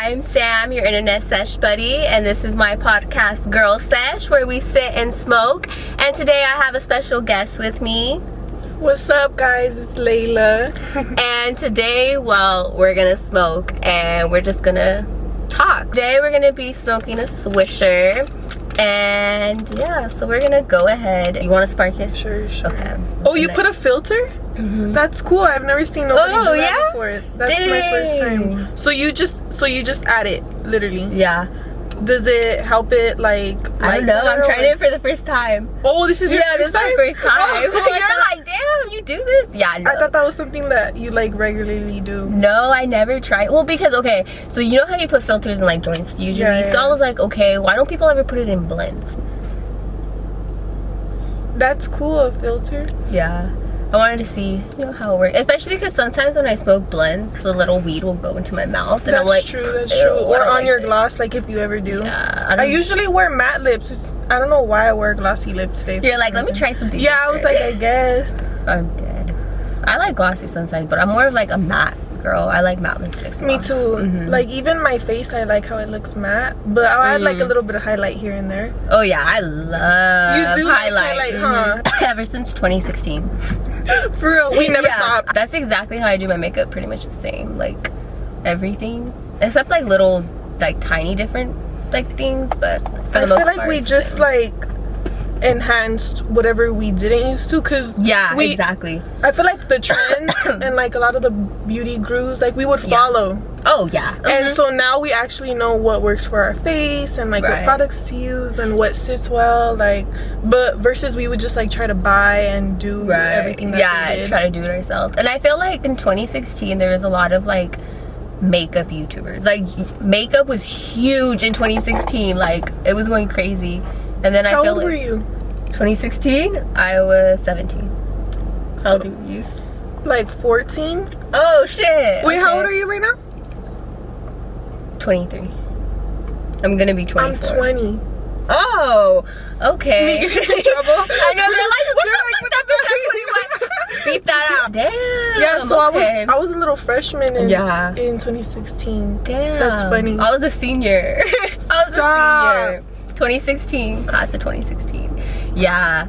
I'm Sam, your internet sesh buddy, and this is my podcast, Girl Sesh, where we sit and smoke. And today I have a special guest with me. What's up, guys? It's Layla. And today, well, we're gonna smoke and we're just gonna talk. Today we're gonna be smoking a Swisher. And yeah, so we're gonna go ahead. You want to spark it? Sure. Okay. Oh, you put a filter? Mm-hmm. That's cool. I've never seen nobody do that before. That's my first time. So you just add it, literally. Yeah. Does it help it like? I don't know. I'm trying it for the first time. Oh, this is your first time? This is my first time. Oh, You're like, damn, you do this? Yeah, no. I thought that was something that you like regularly do. No, I never tried. Well, because okay, so you know how you put filters in like joints usually. Yeah. So I was like, okay, why don't people ever put it in blends? That's cool, a filter. Yeah. I wanted to see, you know, how it works. Especially because sometimes when I smoke blends, the little weed will go into my mouth. And I'm like, that's true. Or on your gloss, like if you ever do. Yeah. I usually wear matte lips. I don't know why I wear glossy lips today. You're like, let me try something different. I was like, I guess. I'm dead. I like glossy sometimes, but I'm more of like a matte girl. I like matte lipsticks. Me too. Mm-hmm. Like even my face, I like how it looks matte, but I'll add like a little bit of highlight here and there. Oh yeah, I love you do highlight, huh? Ever since 2016. For real, we never stopped. That's exactly how I do my makeup, pretty much the same. Like everything, except like little, like tiny different like things, but for the most part, I feel like we just like enhanced whatever we didn't used to, because exactly. I feel like the trends and like a lot of the beauty gurus, like we would follow. Oh yeah. And so now we actually know what works for our face and like what products to use and what sits well, like, but versus we would just like try to buy and do everything that they did. Try to do it ourselves. And I feel like in 2016 there was a lot of like makeup YouTubers. Like makeup was huge in 2016. Like it was going crazy. And then How old were you? 2016? I was 17. How old were you? Like 14. Oh shit. Wait, how old are you right now? 23. I'm gonna be 24. I'm 20. Oh, okay. Me getting in trouble. I know, they're like, what the fuck, that bitch got 21? Beep that out. Damn. Yeah, so I was a little freshman in 2016. Damn. That's funny. I was a senior. I was a senior. 2016, class of 2016. Yeah.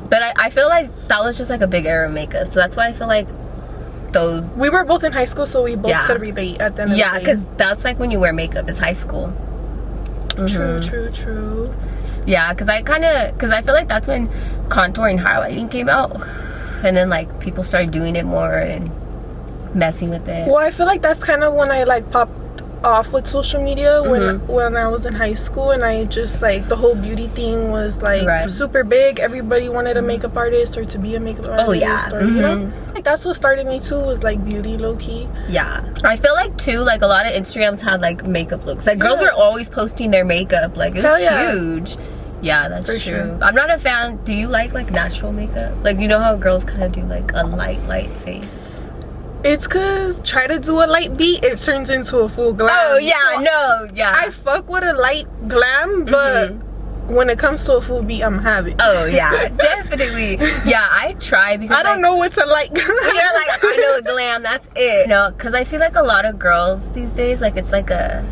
But I feel like that was just like a big era of makeup. So that's why I feel like those... We were both in high school, so we both could relate at the end of the day. Yeah, because that's like when you wear makeup, is high school. True. Yeah, because I feel like that's when contour and highlighting came out. And then like people started doing it more and messing with it. Well, I feel like that's kind of when I like popped off with social media, when I was in high school, and I just like the whole beauty thing was like super big. Everybody wanted a makeup artist or to be a makeup artist. Oh yeah. Or, you know, like that's what started me too, was like beauty, low-key. Yeah, I feel like too, like a lot of Instagrams had like makeup looks. Like girls were always posting their makeup. Like it was huge. Yeah, that's true. Sure. I'm not a fan. Do you like natural makeup? Like, you know how girls kind of do like a light face? It's cause try to do a light beat, it turns into a full glam. Oh yeah, so I fuck with a light glam, but when it comes to a full beat, I'm having. Oh yeah, definitely. Yeah, I try because I don't know what's a light glam. You're like, I know a glam, that's it. No, because I see like a lot of girls these days, like it's like a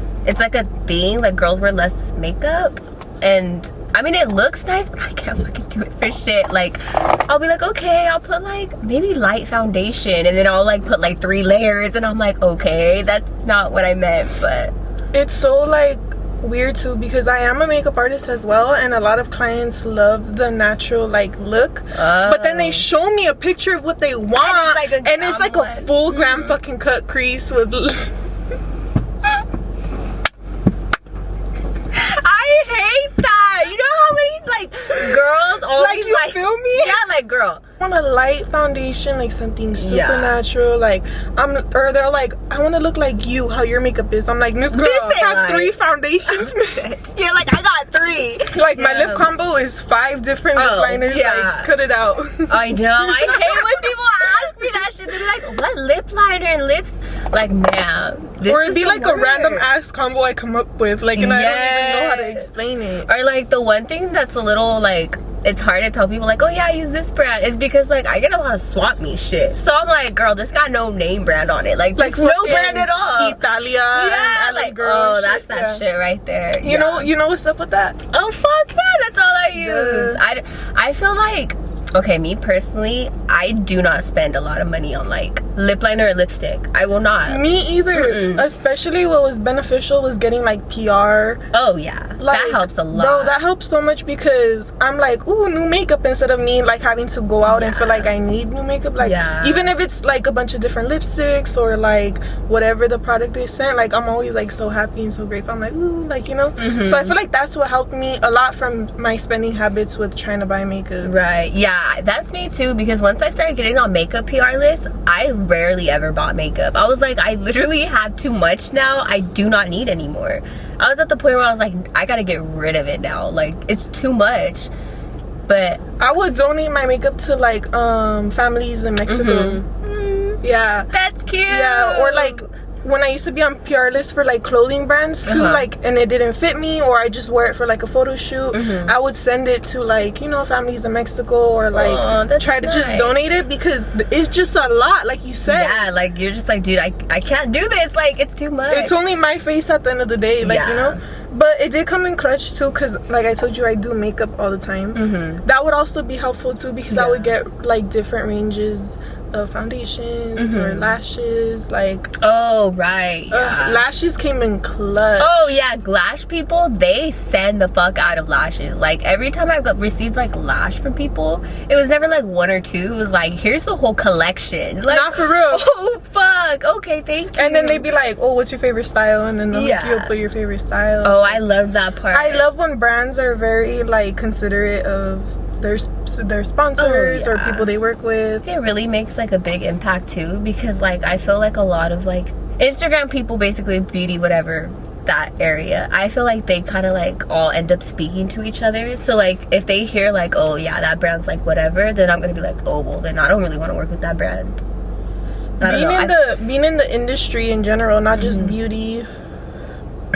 thing. Like girls wear less makeup, and I mean, it looks nice, but I can't fucking do it for shit. Like, I'll be like, okay, I'll put like maybe light foundation, and then I'll like put like 3 layers, and I'm like, okay, that's not what I meant. But it's so like weird too, because I am a makeup artist as well, and a lot of clients love the natural like look, but then they show me a picture of what they want, and it's like a full glam fucking cut crease with I hate that. You know how many like girls always like, you feel me? Yeah, like girl, I want a light foundation, like something super natural, like or they're like, I want to look like you, how your makeup is. I'm like, this girl have 3 foundations. You're like, I got 3. Like my lip combo is 5 different lip liners. Like, cut it out. I know. I hate when people ask me that shit. They're like, what lip liner and lips? Like, man, or it'd be like a random ass combo I come up with, like, and I don't even know how to explain it. Or like the one thing that's a little like, it's hard to tell people like, oh yeah, I use this brand, is because like I get a lot of swap me shit. So I'm like, girl, this got no name brand on it. Like no brand at all. Italia, yeah, and LA like girl. Oh, that's that shit right there. You know what's up with that? Oh fuck yeah, that's all I use. I feel like, okay, me personally, I do not spend a lot of money on like lip liner or lipstick. I will not. Me either. Especially what was beneficial was getting like PR. Oh yeah, like, that helps a lot. Bro, that helps so much because I'm like, ooh, new makeup, instead of me like having to go out and feel like I need new makeup. Like even if it's like a bunch of different lipsticks or like whatever the product they sent, like I'm always like so happy and so grateful. I'm like, ooh, like, you know. So I feel like that's what helped me a lot from my spending habits with trying to buy makeup. Right. Yeah, that's me too, because once I started getting on makeup PR lists, I rarely ever bought makeup. I was like, I literally have too much now. I do not need anymore. I was at the point where I was like, I gotta get rid of it now. Like, it's too much. But I would donate my makeup to like families in Mexico. Yeah, that's cute. Yeah, or like when I used to be on PR lists for like clothing brands too, like, and it didn't fit me, or I just wear it for like a photo shoot, I would send it to like, you know, families in Mexico, or like try to just donate it, because it's just a lot, like you said. Yeah, like you're just like, dude, I can't do this, like it's too much. It's only my face at the end of the day, like, you know. But it did come in clutch too, because like I told you, I do makeup all the time. That would also be helpful too, because I would get like different ranges of foundations or lashes, like lashes came in clutch. Oh yeah, lash people, they send the fuck out of lashes. Like every time I've received like lash from people, it was never like one or two, it was like, here's the whole collection. Like, not for real. Oh fuck, okay, thank you. And then they'd be like, oh, what's your favorite style? And then you'll put your favorite style. Oh, I love that part. I love when brands are very like considerate of their sponsors or people they work with. It really makes like a big impact too, because like I feel like a lot of like Instagram people, basically beauty, whatever, that area, I feel like they kind of like all end up speaking to each other. So like if they hear like, oh yeah, that brand's like whatever, then I'm gonna be like, oh well, then I don't really want to work with that brand. Being in the industry in general, not just beauty,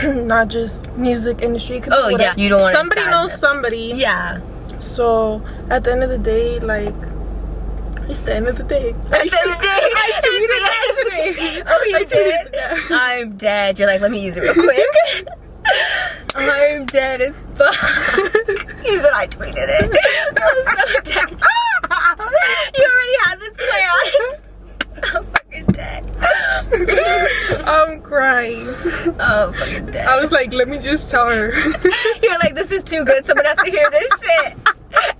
not just music industry. Oh yeah, you don't want somebody knows somebody. Yeah. So at the end of the day, like, it's the end of the day. At the end of the day, I tweeted that today. Oh, you did? I'm dead. You're like, let me use it real quick. I'm dead as fuck. You said I tweeted it. I'm so dead. You already had this planned. I'm fucking dead. I'm crying. Oh, I'm fucking dead. I was like, let me just tell her. You're like, this is too good. Someone has to hear this shit.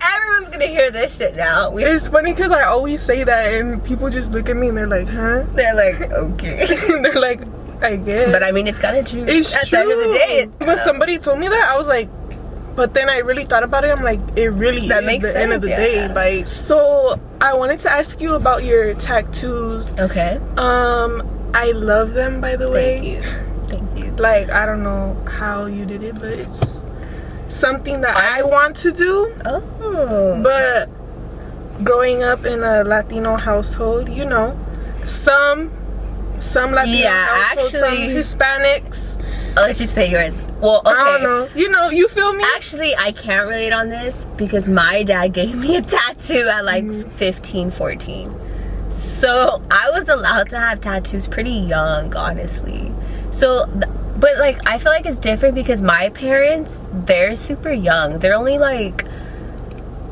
Everyone's gonna hear this shit now. It's funny because I always say that and people just look at me and they're like, huh? They're like, okay. They're like, I guess. But I mean, it's kind of true. It's At true. the end of the day. When somebody told me that, I was like, but then I really thought about it. I'm like, it really that is makes the sense, end of the day. Like, so I wanted to ask you about your tattoos. Okay. I love them, by the way. Thank you. Like, I don't know how you did it, but it's something that I want to do. Oh. But growing up in a Latino household, you know, some Latino households, some Hispanics. I'll let you say yours. Well, okay. I don't know. You know, you feel me? Actually, I can't relate on this because my dad gave me a tattoo at like 15, 14. So I was allowed to have tattoos pretty young, honestly. So, but like, I feel like it's different because my parents, they're super young. They're only like,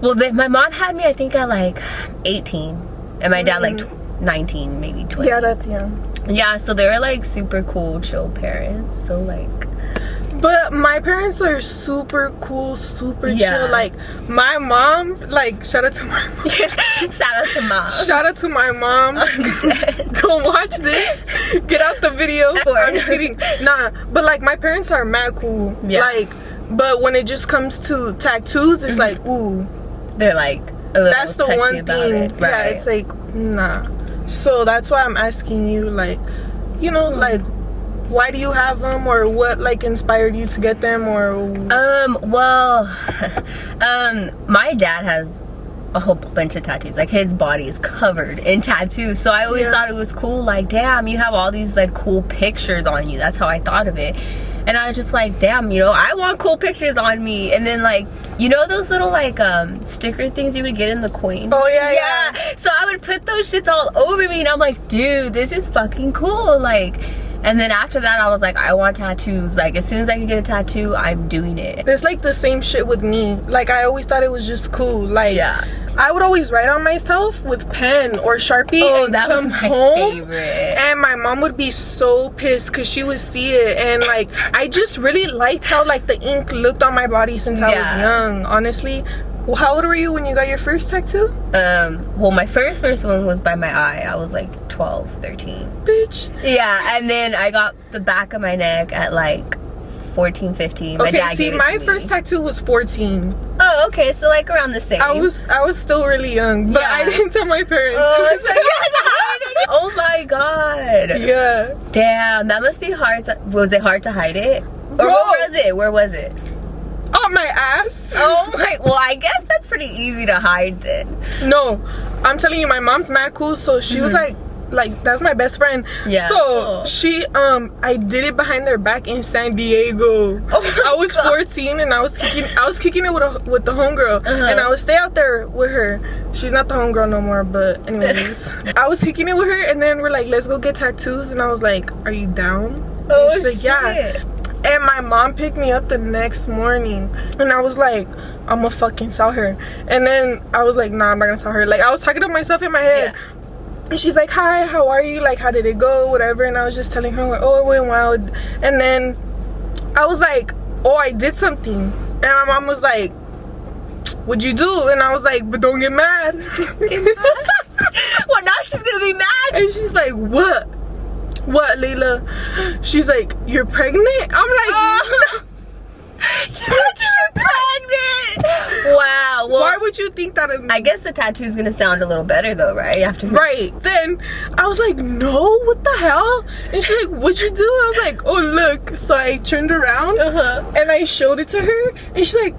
well, my mom had me, I think, at like 18. And my dad like 19, maybe 20. Yeah, that's young. Yeah, so they were like super cool, chill parents. So like, but my parents are super cool, super chill. Like my mom, like, shout out to my mom. Shout out to mom. Shout out to my mom. Don't watch this. Get out the video. I'm kidding. Nah, but like my parents are mad cool. Yeah. Like, but when it just comes to tattoos, it's like, ooh. They're like a little that's the one thing. It. Right. Yeah, it's like, nah. So that's why I'm asking you, like, you know, like, why do you have them, or what like inspired you to get them, or well, my dad has a whole bunch of tattoos. Like his body is covered in tattoos, so I always thought it was cool. Like, damn, you have all these like cool pictures on you. That's how I thought of it. And I was just like, damn, you know, I want cool pictures on me. And then like, you know those little like sticker things you would get in the coin? Oh yeah. So I would put those shits all over me, and I'm like, dude, this is fucking cool. Like, And then after that, I was like, I want tattoos. Like, as soon as I can get a tattoo, I'm doing it. It's like the same shit with me. Like, I always thought it was just cool. Like, yeah. I would always write on myself with pen or Sharpie. Oh, and that was my favorite. And my mom would be so pissed because she would see it. And, like, I just really liked how, like, the ink looked on my body since I was young, honestly. Well, how old were you when you got your first tattoo? Well, my first one was by my eye. I was like 12, 13. Bitch. Yeah, and then I got the back of my neck at like 14, 15. My dad see, gave it my to me. first tattoo was 14. Oh, okay, so like around the same. I was still really young, but I didn't tell my parents. Oh, so you had to hide it? Oh my god. Yeah. Damn, that must be hard. Was it hard to hide it? Or Bro. Where was it? On my ass. Oh my, well, I guess that's pretty easy to hide then. No, I'm telling you, my mom's mad cool, so she was like that's my best friend. Yeah. So she I did it behind their back in San Diego. Oh I was 14 and I was kicking it with the homegirl, and I would stay out there with her. She's not the homegirl no more, but anyways. I was kicking it with her, and then we're like, let's go get tattoos, and I was like, are you down? Oh, and she's like, yeah. And my mom picked me up the next morning, and I was like, I'm gonna fucking tell her. And then I was like, nah, I'm not gonna tell her. Like, I was talking to myself in my head. Yeah. And she's like, hi, how are you? Like, how did it go? Whatever. And I was just telling her, like, oh, it went well. And then I was like, oh, I did something. And my mom was like, what'd you do? And I was like, but don't get mad. Well, now she's gonna be mad. And she's like, what? What, Layla? She's like, you're pregnant? I'm like, no. She's like, you're pregnant. Wow. Well, why would you think that of me? I guess the tattoo's gonna sound a little better though, right? After right. Then I was like, no, what the hell? And she's like, what'd you do? I was like, oh, look. So I turned around and I showed it to her, and she's like,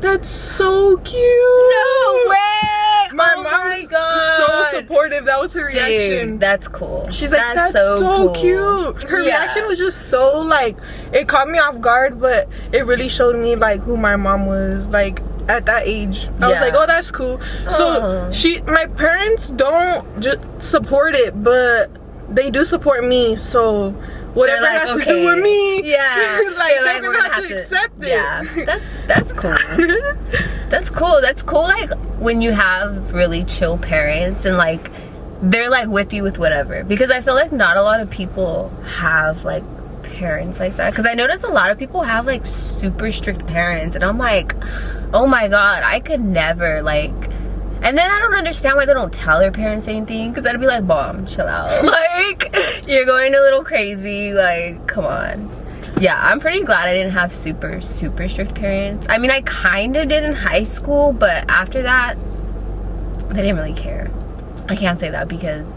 that's so cute. No way. My mom's so supportive. That was her reaction. Dude, that's cool. She's like, that's so cool. Cute. Her reaction was just so, like, it caught me off guard, but it really showed me, like, who my mom was, like, at that age. I was like, oh, that's cool. So my parents don't just support it, but they do support me, so whatever like, has to do with me, like, they're gonna have to accept it. Yeah, that's cool. That's cool. That's cool, like, when you have really chill parents and, like, they're, like, with you with whatever. Because I feel like not a lot of people have, like, parents like that. Because I notice a lot of people have, like, super strict parents. And I'm like, oh my god, I could never, like... And then I don't understand why they don't tell their parents anything, because I'd be like, Mom, chill out. Like, you're going a little crazy. Like, come on. Yeah, I'm pretty glad I didn't have super, super strict parents. I mean, I kind of did in high school, but after that, they didn't really care. I can't say that because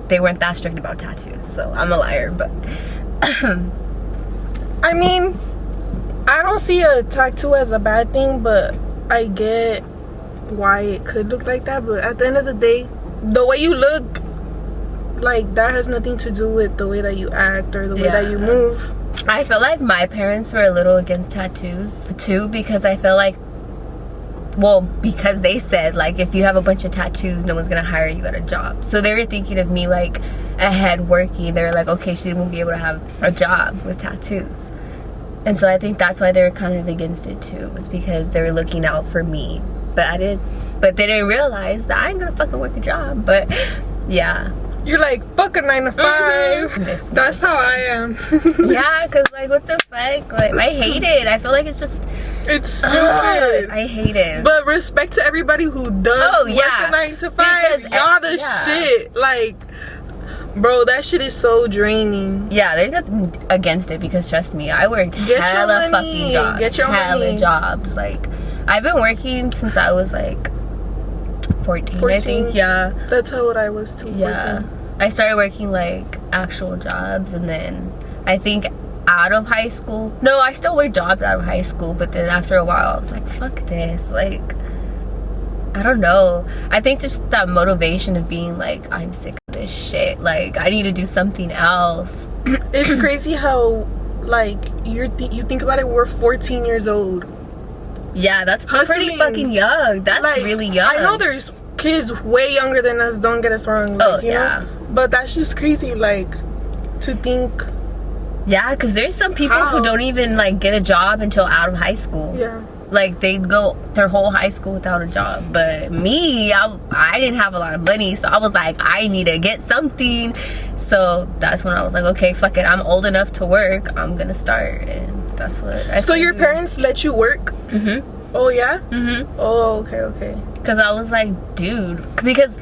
they weren't that strict about tattoos, so I'm a liar, but... I mean, I don't see a tattoo as a bad thing, but I get why it could look like that. But at the end of the day, the way you look, like, that has nothing to do with the way that you act or the way that you move. I feel like my parents were a little against tattoos too, because I feel like, well, because they said, like, if you have a bunch of tattoos, no one's gonna hire you at a job. So they were thinking of me, like, ahead working. They were like, okay, she won't be able to have a job with tattoos. And so I think that's why they were kind of against it too, was because they were looking out for me. But they didn't realize that I ain't gonna fucking work a job. But yeah. You're like, fuck a 9 to 5. That's how I am. Yeah, because, like, what the fuck? Like, I hate it. I feel like it's just... It's stupid. I hate it. But respect to everybody who does work a 9 to 5. Y'all the shit. Like, bro, that shit is so draining. Yeah, there's nothing against it, because trust me, I worked hella fucking jobs. Get your hella jobs. Like, I've been working since I was, like, 14, I think. Yeah, that's how old I was too. 14. I started working, like, actual jobs, and then I think out of high school, no, I still worked jobs out of high school, but then after a while I was like, fuck this. Like, I don't know, I think just that motivation of being like, I'm sick of this shit, like, I need to do something else. It's crazy how, like, you think about it, we're 14 years old. Yeah, that's pretty fucking young. That's, like, really young. I know there's kids way younger than us, don't get us wrong, like, you know? But that's just crazy, like, to think Yeah, because there's some people who don't even like get a job until out of high school. Yeah. Like they go their whole high school without a job. But me, I didn't have a lot of money, so I was like, I need to get something. So that's when I was like, okay, fuck it, I'm old enough to work, I'm gonna start. And that's what I So your parents let you work? Mm-hmm. Oh yeah? Mm-hmm. Oh, okay. Because I was like, dude, because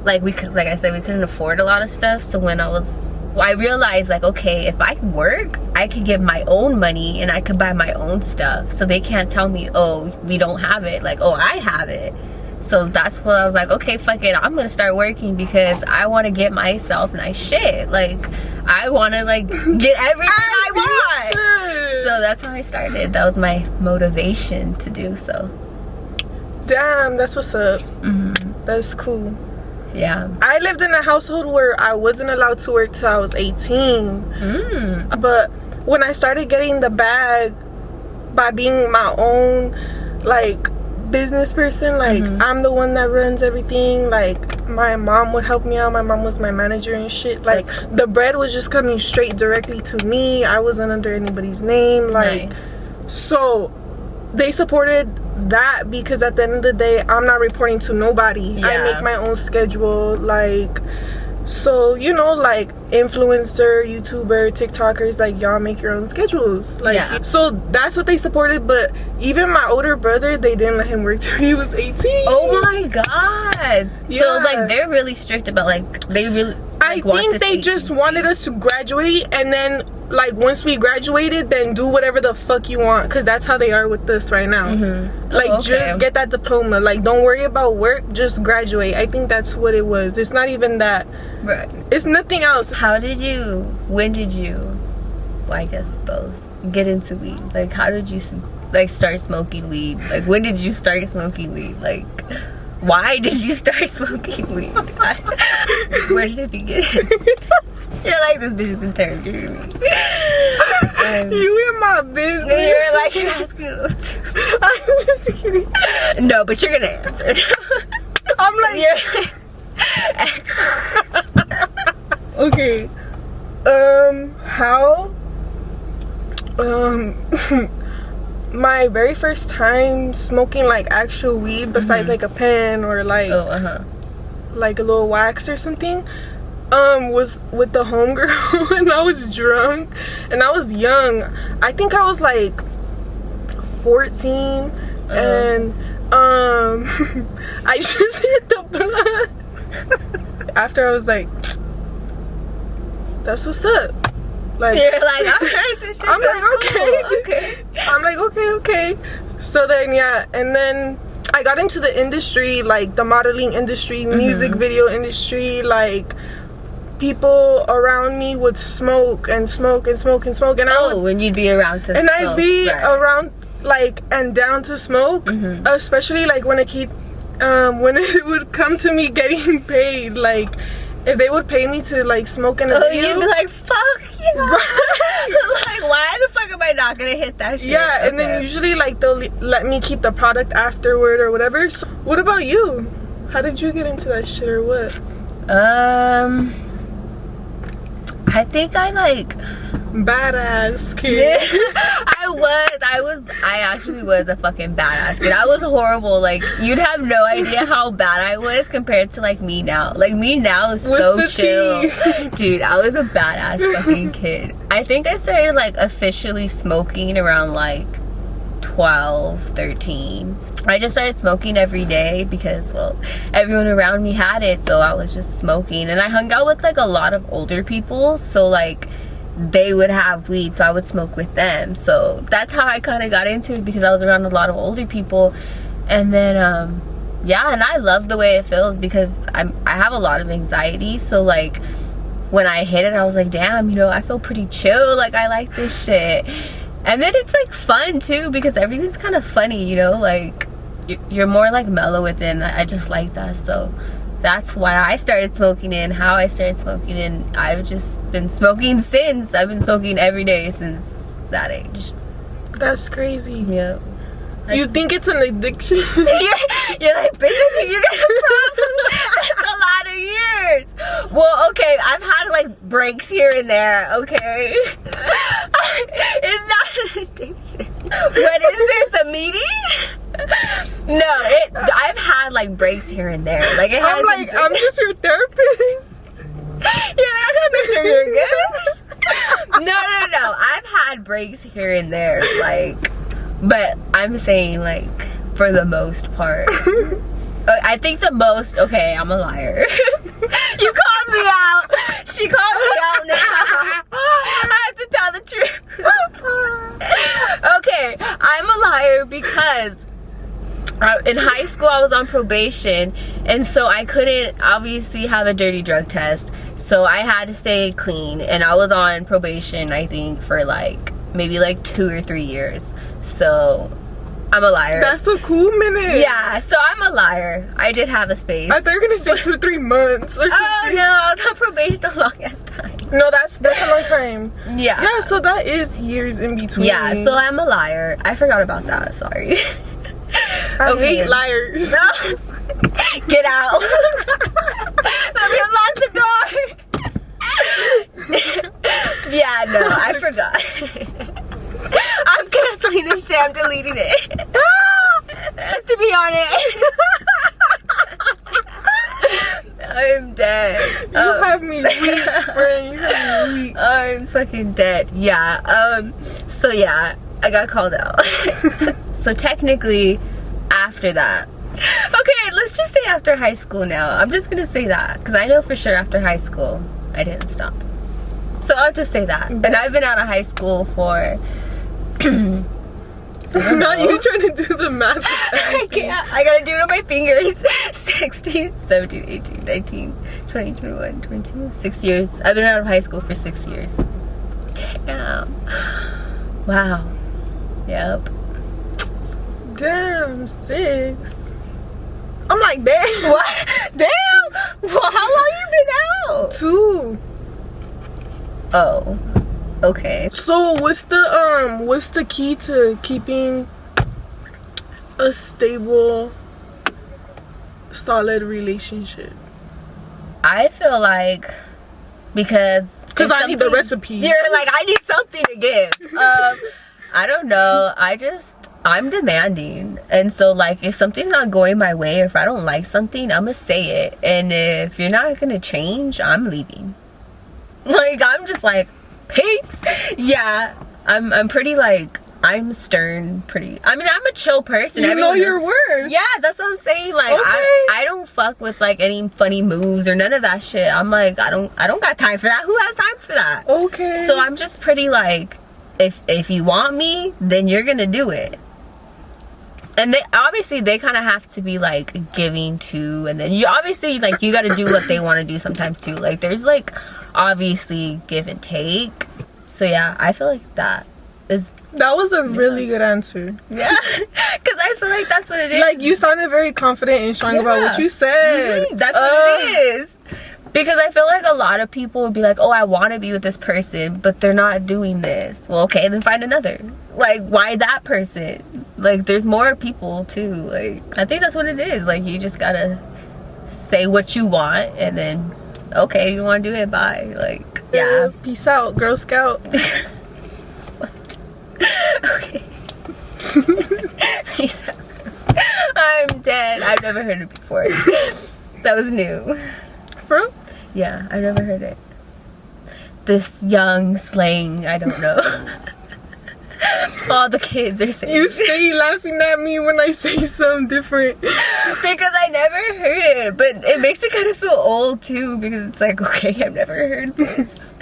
like like I said, we couldn't afford a lot of stuff. So when I realized like, okay, if I work, I could get my own money and I could buy my own stuff. So they can't tell me, oh, we don't have it. Like, oh, I have it. So that's when I was like, okay, fuck it, I'm gonna start working because I want to get myself nice shit. Like, I want to like get everything I want. So that's how I started. That was my motivation to do so. Damn, that's what's up. Mm-hmm. That's cool. Yeah. I lived in a household where I wasn't allowed to work till I was 18. But when I started getting the bag by being my own like business person, like I'm the one that runs everything. Like my mom would help me out. My mom was my manager and shit. Like the bread was just coming straight directly to me. I wasn't under anybody's name. Like so they supported that because at the end of the day, I'm not reporting to nobody. I make my own schedule. Like, so you know, like influencer, YouTuber, TikTokers, like y'all make your own schedules. Like, so that's what they supported. But even my older brother, they didn't let him work till he was 18. Oh my god. So like they're really strict about like they really I think they just wanted us to graduate, and then like once we graduated, then do whatever the fuck you want, because that's how they are with us right now. Like just get that diploma, like don't worry about work, just graduate. I think that's what it was. It's not even that, right? It's nothing else. When did you, well, I guess both, get into weed? Like how did you like start smoking weed? Like when did you start smoking weed? Like why did you start smoking weed? Where did it begin? You're like, this bitch is interrogating me. You in my business. You're like, you're asking. I'm just kidding. No, but you're gonna answer. I'm like, okay. How? My very first time smoking like actual weed, besides like a pen or like like a little wax or something, was with the homegirl. And I was drunk and I was young. I think I was like 14 and I just hit the blunt. After I was like, that's what's up. Like, you're like, alright, this shit, I'm like, okay, cool. Okay. I'm like, okay. So then and then I got into the industry, like the modeling industry, music video industry. Like people around me would smoke and smoke and smoke and smoke, and when you'd be around to and smoke, I'd be around like and down to smoke, especially like when it would come to me getting paid, like if they would pay me to like smoke in a video, you'd be like, fuck yeah. Like, why the fuck am I not gonna hit that shit? Yeah, and then usually like they'll let me keep the product afterward or whatever. So what about you? How did you get into that shit or what? I think I like badass kid. I actually was a fucking badass kid. I was horrible. Like you'd have no idea how bad I was compared to like me now. Like me now is so chill. Dude, I was a badass fucking kid. I think I started like officially smoking around like 12, 13. I just started smoking every day because, well, everyone around me had it, so I was just smoking. And I hung out with like a lot of older people, so like they would have weed, so I would smoke with them. So that's how I kind of got into it, because I was around a lot of older people. And then yeah, and I love the way it feels because I have a lot of anxiety, so like when I hit it, I was like, damn, you know, I feel pretty chill, like I like this shit. And then it's like fun too, because everything's kind of funny, you know, like you're more like mellow within. I just like that. So that's why I started smoking and how I started smoking, and I've just been smoking since. I've been smoking every day since that age. That's crazy. Yeah. You think it's an addiction? You're like, bitch, I think you got a problem. That's a lot of years. years. Well, okay, I've had like breaks here and there, okay? It's not an addiction. What is this, a meeting? No, I've had like breaks here and there. Like it has I'm just your therapist. You're like, I gotta make sure you're good. No. I've had breaks here and there, like, but I'm saying like for the most part. I think the most, okay, I'm a liar. You called me out. She called me out now. I have to tell the truth. Okay, I'm a liar because in high school I was on probation, and so I couldn't obviously have a dirty drug test, so I had to stay clean, and I was on probation I think for like maybe like 2 or 3 years. So I'm a liar. That's a cool minute. Yeah, so I'm a liar. I did have a space. I thought you were gonna say 2 to 3 months or something. Oh no, I was on probation a long ass time. No, that's a long time. Yeah. Yeah, so that is years in between. Yeah, so I'm a liar. I forgot about that, sorry. I hate liars. No. Get out. Let me unlock the door. Yeah, no, I forgot. I'm canceling this shit. I'm deleting it. Just to be honest. I'm dead. You have me weak, friend. You have me weak. I'm fucking dead. Yeah. So yeah, I got called out. So technically, after that. Okay, let's just say after high school now. I'm just gonna say that because I know for sure after high school I didn't stop. So I'll just say that. And I've been out of high school for. Not you trying to do the math. I can't. I gotta do it on my fingers. 16, 17, 18, 19, 20, 21, 22. 6 years. I've been out of high school for 6 years. Damn. Wow. Yep. Damn, 6. I'm like, damn. What? Damn. Well, how long you been out? 2. Oh. Okay. So what's the key to keeping a stable, solid relationship? I feel like because I need the recipe. You're like, I need something to give. I don't know. I'm demanding, and so like if something's not going my way, or if I don't like something, I'm gonna say it. And if you're not gonna change, I'm leaving. Like I'm just like, peace. Yeah, I'm pretty like, I'm stern, pretty. I mean, I'm a chill person. You know your worth. Yeah, that's what I'm saying. Like, okay. I don't fuck with like any funny moves or none of that shit. I'm like, I don't got time for that. Who has time for that? Okay. So I'm just pretty like, if you want me, then you're gonna do it. And they obviously they kind of have to be like giving too, and then you obviously like you got to do what they want to do sometimes too. Like there's like obviously give and take. So yeah, I feel like that was a really good answer. Yeah, because I feel like that's what it is. Like you sounded very confident and strong about what you said. Mm-hmm. That's what it is. Because I feel like a lot of people would be like, oh, I want to be with this person, but they're not doing this. Well, okay, then find another. Like, why that person? Like, there's more people, too. Like, I think that's what it is. Like, you just gotta say what you want, and then, okay, you want to do it, bye. Like, yeah. Peace out, Girl Scout. What? Okay. Peace out. I'm dead. I've never heard it before. That was new. For real? Yeah, I've never heard it. This young slang, I don't know. All the kids are saying. You stay laughing at me when I say something different. Because I never heard it, but it makes it kind of feel old too, because it's like, okay, I've never heard this.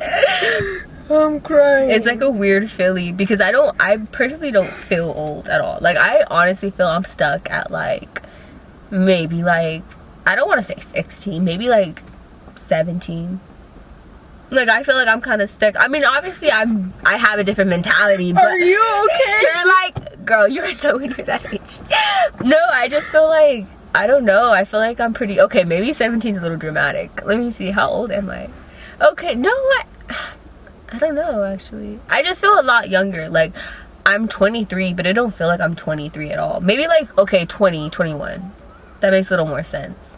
I'm crying. It's like a weird feeling because I personally don't feel old at all. Like I honestly feel I'm stuck at like, maybe like, I don't want to say 16, maybe like 17. Like I feel like I'm kind of stuck. I mean, obviously I have a different mentality, but are you okay? You're like, girl, you're nowhere near that age. No, I just feel like, I don't know, I feel like I'm pretty okay. Maybe 17 is a little dramatic. Let me see, how old am I? Okay, no, I don't know actually. I just feel a lot younger. Like I'm 23, but it don't feel like I'm 23 at all. Maybe like, okay, 20, 21. That makes a little more sense.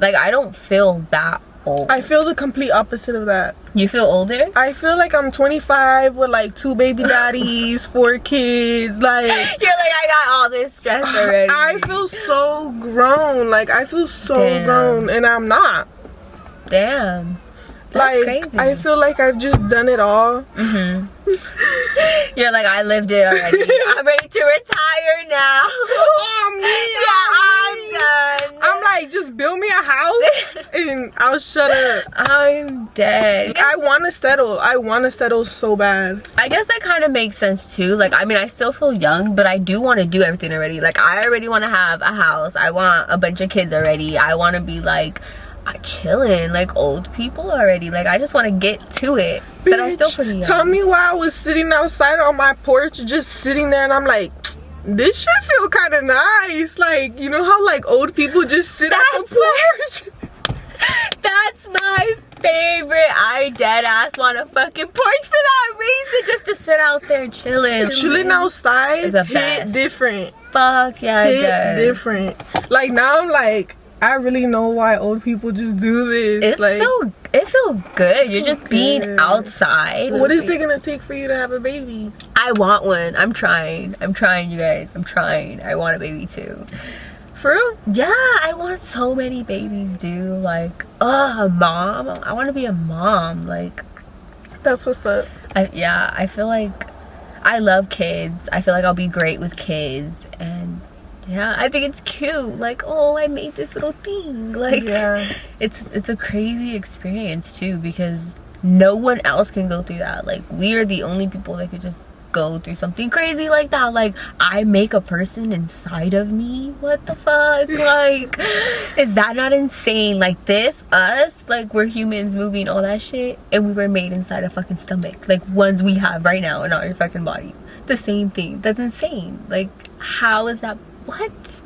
Like I don't feel that old. I feel the complete opposite of that. You feel older? I feel like I'm 25 with like 2 baby daddies, 4 kids. Like, you're like, I got all this stress already. I feel so grown. Like, I feel so Damn. grown, and I'm not. Damn. That's like crazy. I feel like I've just done it all. You're like, I lived it already. I'm ready to retire now. Oh, me. Yeah, I'm done. I'm like, just build me a house and I'll shut up. I'm dead. I want to settle. I want to settle so bad. I guess that kind of makes sense too. Like, I mean, I still feel young, but I do want to do everything already. Like, I already want to have a house. I want a bunch of kids already. I want to be like chilling like old people already. Like, I just want to get to it. Bitch, but I'm still pretty young. tell me why I was sitting outside on my porch, just sitting there, and I'm like, this shit feel kind of nice. Like, you know how like old people just sit at the porch? That's my favorite. I dead ass want a fucking porch for that reason, just to sit out there chilling. Chilling outside the hit best. different. Fuck yeah, it does. Different. Like, now I'm like, I really know why old people just do this. It's like, so, it feels good. You're just being outside. What is it gonna take for you to have a baby? I want one. I'm trying, you guys. I'm trying. I want a baby too. For real? Yeah, I want so many babies, dude. Like, a mom. I want to be a mom. Like, that's what's up. I feel like I love kids. I feel like I'll be great with kids. And yeah, I think it's cute. Like, oh, I made this little thing. Like, yeah, it's a crazy experience too, because no one else can go through that. Like, we are the only people that could just go through something crazy like that. Like, I make a person inside of me. What the fuck? Like, is that not insane? Like, us, like, we're humans moving all that shit, and we were made inside a fucking stomach, like ones we have right now in our fucking body. The same thing. That's insane. Like, how is that? What?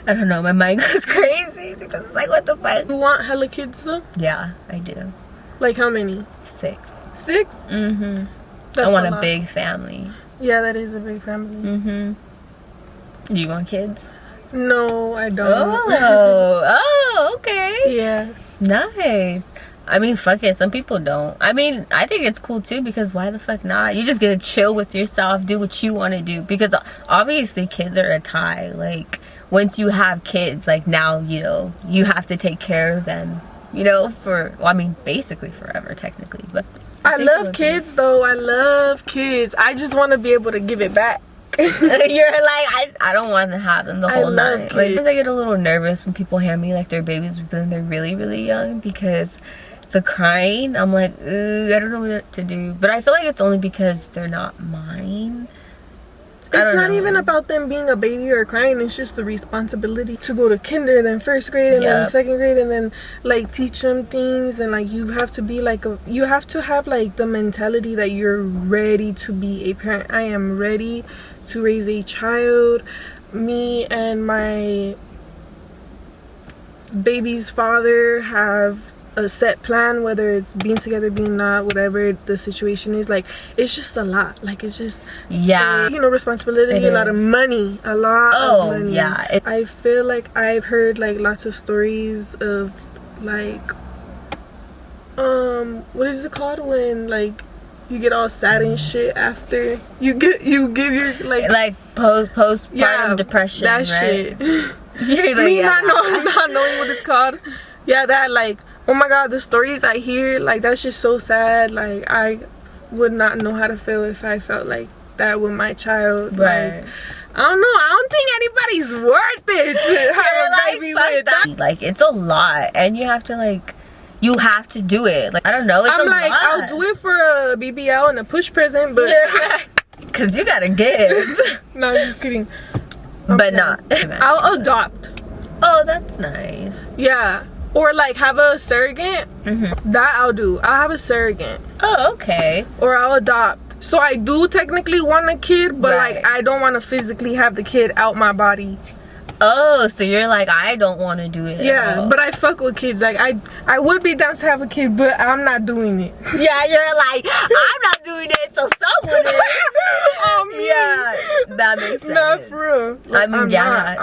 I don't know. My mind goes crazy because it's like, what the fuck? You want hella kids though? Yeah, I do. Like, how many? 6. 6? Mm-hmm. That's I want a lot. big family. Yeah, that is a big family. Mm-hmm. Do you want kids? No, I don't. Oh, okay. Yeah. Nice. I mean, fuck it. Some people don't. I mean, I think it's cool too, because why the fuck not? You just get to chill with yourself, do what you want to do. Because obviously kids are a tie. Like, once you have kids, like, now, you know, you have to take care of them, you know, I mean, basically forever, technically. But I love kids though. I love kids. I just want to be able to give it back. You're like, I don't want to have them the whole night. Like, sometimes I get a little nervous when people hand me like their babies when they're really, really young, because the crying, I'm like, I don't know what to do. But I feel like it's only because they're not mine. It's not even about them being a baby or crying. It's just the responsibility to go to kinder, then first grade, and then second grade, and then like teach them things. And like, you have to be like you have to have like the mentality that you're ready to be a parent. I am ready to raise a child. Me and my baby's father have a set plan, whether it's being together, being not, whatever the situation is. Like, it's just a lot. Like, it's just, you know, responsibility, a lot of money, a lot of money. Yeah. I feel like I've heard like lots of stories of like, what is it called when like you get all sad and shit after you give your like postpartum depression, that right? shit. Like, Me not knowing what it's called. Yeah, that, like, oh my god, the stories I hear, like, that's just so sad. Like, I would not know how to feel if I felt like that with my child. Right. Like, I don't know. I don't think anybody's worth it to have a baby with. That. Like, it's a lot, and you have to do it. Like, I don't know. It's I'm like, lot. I'll do it for a BBL and a push present, but because you gotta give. no, I'm just kidding. But not. I'll adopt. Oh, that's nice. Yeah. Or like have a surrogate. That I'll do. I'll have a surrogate. Oh, okay. Or I'll adopt. So I do technically want a kid, but like, I don't want to physically have the kid out my body. Oh, so you're like, I don't want to do it. Yeah, but I fuck with kids. Like, I would be down to have a kid, but I'm not doing it. Yeah, you're like, I'm not doing it, so someone is. Oh, man. Yeah, that makes sense. Not for real. Like, I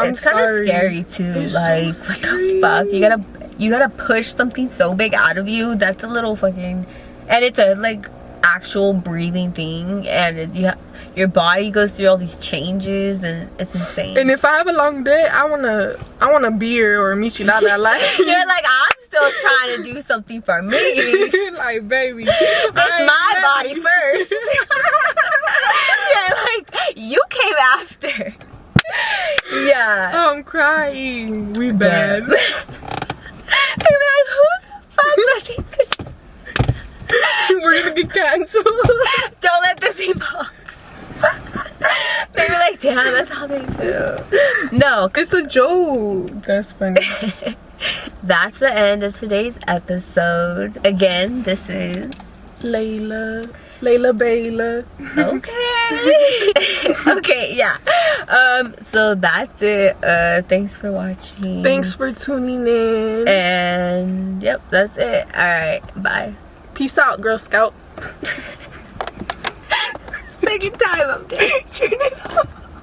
mean, it's kind of scary too. It's like, so what the fuck? You gotta. you gotta push something so big out of you. That's a little fucking, and it's a like actual breathing thing, and your body goes through all these changes, and it's insane. And if I have a long day, I want a beer or a michelada. Like you're like, I'm still trying to do something for me. Like, baby, it's my body first. You're like, you came after. Yeah. I'm crying. We bad. They're like, who the fuck let these bitches? We're gonna get canceled. Don't let them be boxed. They were like, damn, that's how they feel. No, it's a joke. That's funny. That's the end of today's episode. Again, this is Layla Bayla. Okay. Okay, yeah. So that's it. Thanks for watching. Thanks for tuning in. And yep, that's it. Alright, bye. Peace out, Girl Scout. Second time I'm dead.